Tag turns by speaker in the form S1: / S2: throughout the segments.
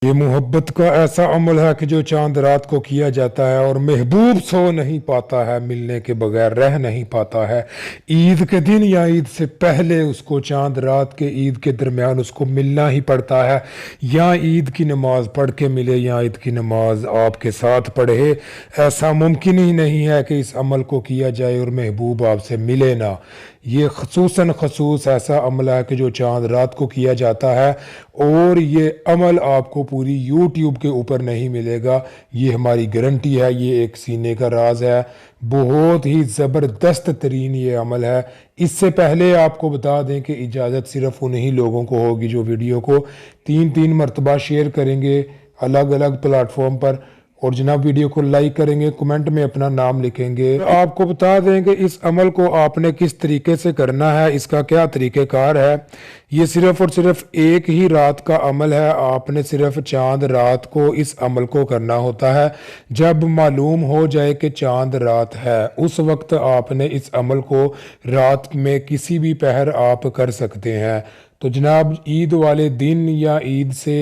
S1: ये मोहब्बत का ऐसा अमल है कि जो चांद रात को किया जाता है और महबूब सो नहीं पाता है, मिलने के बगैर रह नहीं पाता है। ईद के दिन या ईद से पहले उसको चांद रात के ईद के दरमियान उसको मिलना ही पड़ता है। या ईद की नमाज पढ़ के मिले या ईद की नमाज आपके साथ पढ़े, ऐसा मुमकिन ही नहीं है कि इस अमल को किया जाए और महबूब आपसे मिले ना। ये खसूसन खसूस ऐसा अमल है कि जो चांद रात को किया जाता है, और ये अमल आपको पूरी यूट्यूब के ऊपर नहीं मिलेगा। ये हमारी गारंटी है, ये एक सीने का राज है। बहुत ही ज़बरदस्त तरीन ये अमल है। इससे पहले आपको बता दें कि इजाज़त सिर्फ उन्हीं लोगों को होगी जो वीडियो को 3-3 मरतबा शेयर करेंगे अलग अलग प्लेटफॉर्म पर, और जनाब वीडियो को लाइक करेंगे, कमेंट में अपना नाम लिखेंगे। आपको बता दें कि इस अमल को आपने किस तरीके से करना है, इसका क्या तरीक़ेकार है। ये सिर्फ और सिर्फ एक ही रात का अमल है। आपने सिर्फ चांद रात को इस अमल को करना होता है। जब मालूम हो जाए कि चांद रात है, उस वक्त आपने इस अमल को रात में किसी भी पहर आप कर सकते हैं। तो जनाब ईद वाले दिन या ईद से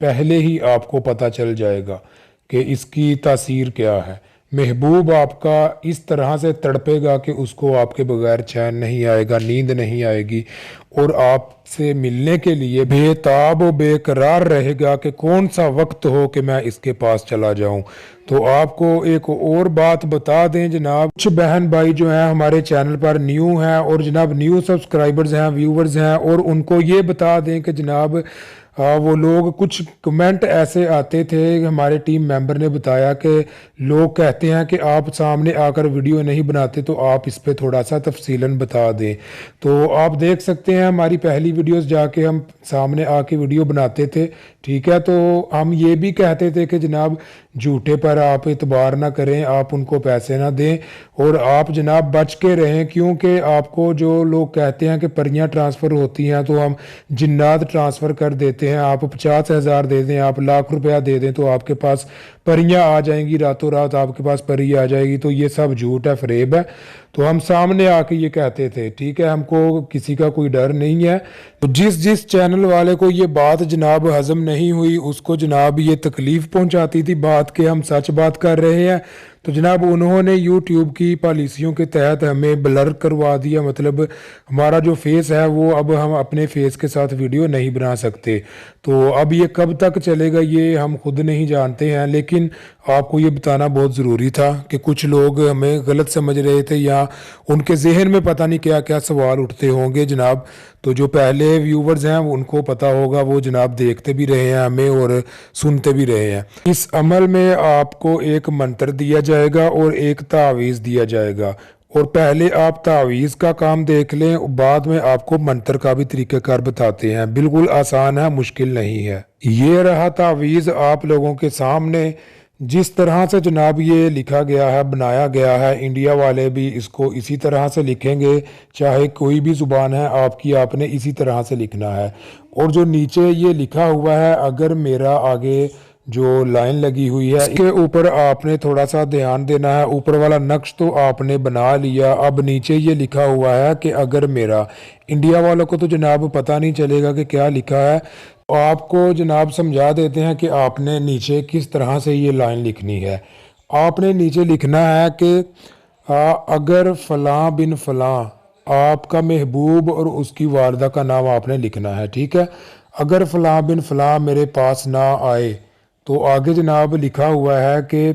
S1: पहले ही आपको पता चल जाएगा कि इसकी तासीर क्या है। महबूब आपका इस तरह से तड़पेगा कि उसको आपके बगैर चैन नहीं आएगा, नींद नहीं आएगी, और आपसे मिलने के लिए बेताब व बेकरार रहेगा कि कौन सा वक्त हो कि मैं इसके पास चला जाऊं। तो आपको एक और बात बता दें जनाब, कुछ बहन भाई जो हैं हमारे चैनल पर न्यू हैं, और जनाब न्यू सब्सक्राइबर्स हैं, व्यूवर्स हैं, और उनको ये बता दें कि जनाब वो लोग कुछ कमेंट ऐसे आते थे, हमारे टीम मेंबर ने बताया कि लोग कहते हैं कि आप सामने आकर वीडियो नहीं बनाते, तो आप इस पे थोड़ा सा तफसीलन बता दें। तो आप देख सकते हैं हमारी पहली वीडियोस जाके हम सामने आके वीडियो बनाते थे, ठीक है। तो हम ये भी कहते थे कि जनाब झूठे पर आप इतबार ना करें, आप उनको पैसे ना दें, और आप जनाब बच के रहें, क्योंकि आपको जो लोग कहते हैं कि परियां ट्रांसफ़र होती हैं, तो हम जिन्नात ट्रांसफ़र कर देते हैं। आप 50,000 दे दें, आप लाख रुपया दे दें, तो आपके पास परियां आ जाएंगी, रातों रात आपके पास परी आ जाएगी। तो ये सब झूठ है, फरेब है। तो हम सामने आके ये कहते थे, ठीक है, हमको किसी का कोई डर नहीं है। तो जिस जिस चैनल वाले को ये बात जनाब हजम नहीं हुई, उसको जनाब ये तकलीफ पहुंचाती थी बात के हम सच बात कर रहे हैं, तो जनाब उन्होंने यूट्यूब की पॉलिसियों के तहत हमें ब्लर करवा दिया। मतलब हमारा जो फेस है वो अब हम अपने फेस के साथ वीडियो नहीं बना सकते। तो अब ये कब तक चलेगा ये हम खुद नहीं जानते हैं, लेकिन आपको ये बताना बहुत ज़रूरी था कि कुछ लोग हमें गलत समझ रहे थे, या उनके जहन में पता नहीं क्या क्या सवाल उठते होंगे जनाब। तो जो पहले व्यूवर्स हैं उनको पता होगा, वो जनाब देखते भी रहे हैं हमें और सुनते भी रहे हैं। इस अमल में आपको एक मंत्र दिया जाएगा और एक तावीज़ दिया जाएगा, और पहले आप तावीज़ का काम देख लें, बाद में आपको मंत्र का भी तरीक़ाकार बताते हैं। बिल्कुल आसान है, मुश्किल नहीं है। ये रहा तावीज़ आप लोगों के सामने। जिस तरह से जनाब ये लिखा गया है, बनाया गया है, इंडिया वाले भी इसको इसी तरह से लिखेंगे, चाहे कोई भी ज़ुबान है आपकी, आपने इसी तरह से लिखना है। और जो नीचे ये लिखा हुआ है, अगर मेरा आगे जो लाइन लगी हुई है इसके ऊपर आपने थोड़ा सा ध्यान देना है। ऊपर वाला नक्श तो आपने बना लिया, अब नीचे ये लिखा हुआ है कि अगर मेरा, इंडिया वालों को तो जनाब पता नहीं चलेगा कि क्या लिखा है। तो आपको जनाब समझा देते हैं कि आपने नीचे किस तरह से ये लाइन लिखनी है। आपने नीचे लिखना है कि अगर फ़लाँ बिन फ़लाँ, आपका महबूब और उसकी वालदा का नाम आपने लिखना है, ठीक है। अगर फ़लाँ बिन फ़लाँ मेरे पास ना आए, तो आगे जनाब लिखा हुआ है कि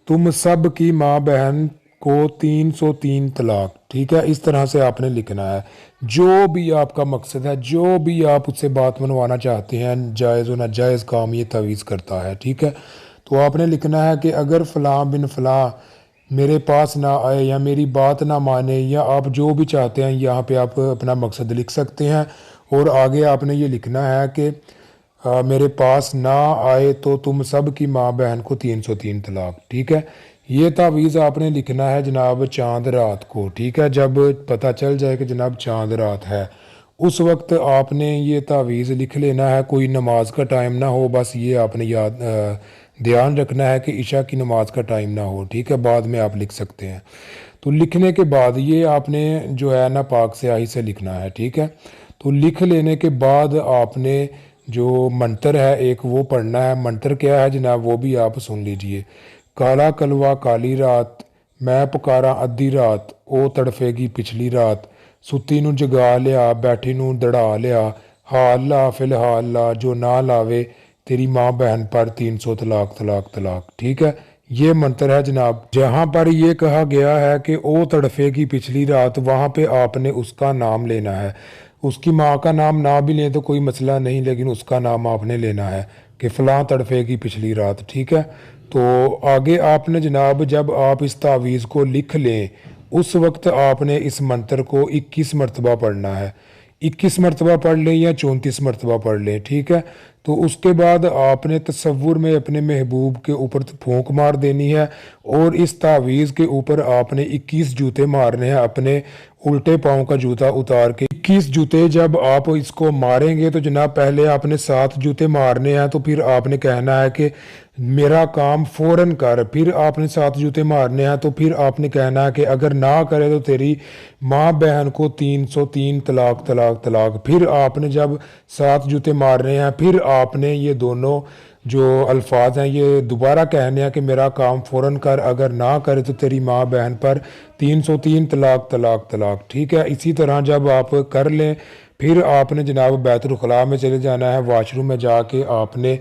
S1: तुम सब की माँ बहन को 303 तलाक, ठीक है। इस तरह से आपने लिखना है। जो भी आपका मकसद है, जो भी आप उससे बात मनवाना चाहते हैं, जायज़ व नाजायज़ काम ये तवीज़ करता है, ठीक है। तो आपने लिखना है कि अगर फ़लाँ बिन फ़लाँ मेरे पास ना आए या मेरी बात ना माने, या आप जो भी चाहते हैं यहाँ पे आप अपना मकसद लिख सकते हैं। और आगे आपने ये लिखना है कि मेरे पास ना आए तो तुम सब की माँ बहन को 303 तलाक, ठीक है। ये तावीज़ आपने लिखना है जनाब चांद रात को, ठीक है। जब पता चल जाए कि जनाब चांद रात है, उस वक्त आपने ये तावीज़ लिख लेना है। कोई नमाज का टाइम ना हो, बस ये आपने याद ध्यान रखना है कि इशा की नमाज का टाइम ना हो, ठीक है। बाद में आप लिख सकते हैं। तो लिखने के बाद ये आपने जो है ना पाक स्याही से लिखना है, ठीक है। तो लिख लेने के बाद आपने जो मंत्र है एक वो पढ़ना है। मंत्र क्या है जनाब वो भी आप सुन लीजिए। काला कलवा काली रात, मैं पुकारा अद्धी रात, ओ तड़फेगी पिछली रात, सुती नू जगा लिया बैठी नू दड़ा लिया, हाल ला फिलहाल ला जो ना लावे, तेरी माँ बहन पर 300 तलाक तलाक तलाक। ठीक है, ये मंत्र है जनाब। जहाँ पर ये कहा गया है कि ओ तड़फेगी पिछली रात, वहाँ पे आपने उसका नाम लेना है। उसकी माँ का नाम ना भी लें तो कोई मसला नहीं, लेकिन उसका नाम आपने लेना है कि फ़लाँ तड़फेगी पिछली रात। ठीक है, तो आगे आपने जनाब जब आप इस तावीज़ को लिख लें उस वक्त आपने इस मंत्र को 21 मरतबा पढ़ना है। 21 मरतबा पढ़ लें या 34 मरतबा पढ़ लें। ठीक है, तो उसके बाद आपने तसव्वुर में अपने महबूब के ऊपर फूंक मार देनी है और इस तावीज़ के ऊपर आपने 21 जूते मारने हैं अपने उल्टे पाँव का जूता उतार के। 21 जूते जब आप इसको मारेंगे तो जनाब पहले आपने 7 जूते मारने हैं, तो फिर आपने कहना है कि मेरा काम फौरन कर। फिर आपने 7 जूते मारने हैं, तो फिर आपने कहना है कि अगर ना करे तो तेरी माँ बहन को 303 तलाक तलाक तलाक। फिर आपने जब 7 जूते मारने हैं फिर आपने ये दोनों जो अल्फाज हैं ये दोबारा कहने हैं कि मेरा काम फ़ौरन कर, अगर ना करे तो तेरी माँ बहन पर 303 तलाक तलाक तलाक। ठीक है, इसी तरह जब आप कर लें फिर आपने जनाब बैतुल खला में चले जाना है, वॉशरूम में जाके आपने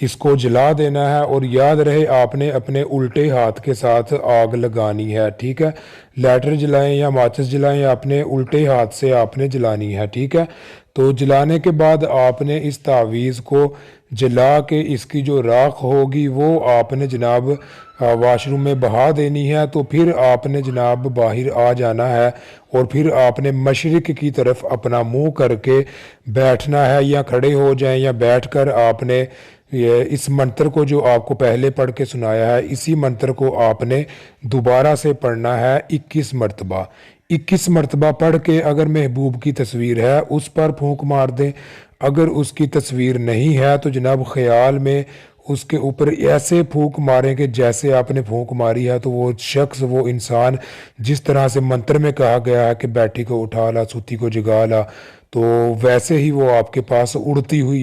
S1: इसको जला देना है। और याद रहे आपने अपने उल्टे हाथ के साथ आग लगानी है। ठीक है, लाइटर जलाएं या माचिस जलाएं, अपने उल्टे हाथ से आपने जलानी है। ठीक है, तो जलाने के बाद आपने इस तावीज़ को जला के इसकी जो राख होगी वो आपने जनाब वाशरूम में बहा देनी है। तो फिर आपने जनाब बाहर आ जाना है और फिर आपने मशरिक की तरफ अपना मुंह करके बैठना है, या खड़े हो जाएं या बैठकर आपने ये इस मंत्र को जो आपको पहले पढ़ के सुनाया है इसी मंत्र को आपने दोबारा से पढ़ना है 21 मरतबा। 21 मरतबा पढ़ के अगर महबूब की तस्वीर है उस पर फूंक मार दें, अगर उसकी तस्वीर नहीं है तो जनाब ख्याल में उसके ऊपर ऐसे फूंक मारें कि जैसे आपने फूंक मारी है, तो वो शख्स वो इंसान जिस तरह से मंत्र में कहा गया है कि बैठी को उठा ला सूती को जगा ला, तो वैसे ही वो आपके पास उड़ती हुई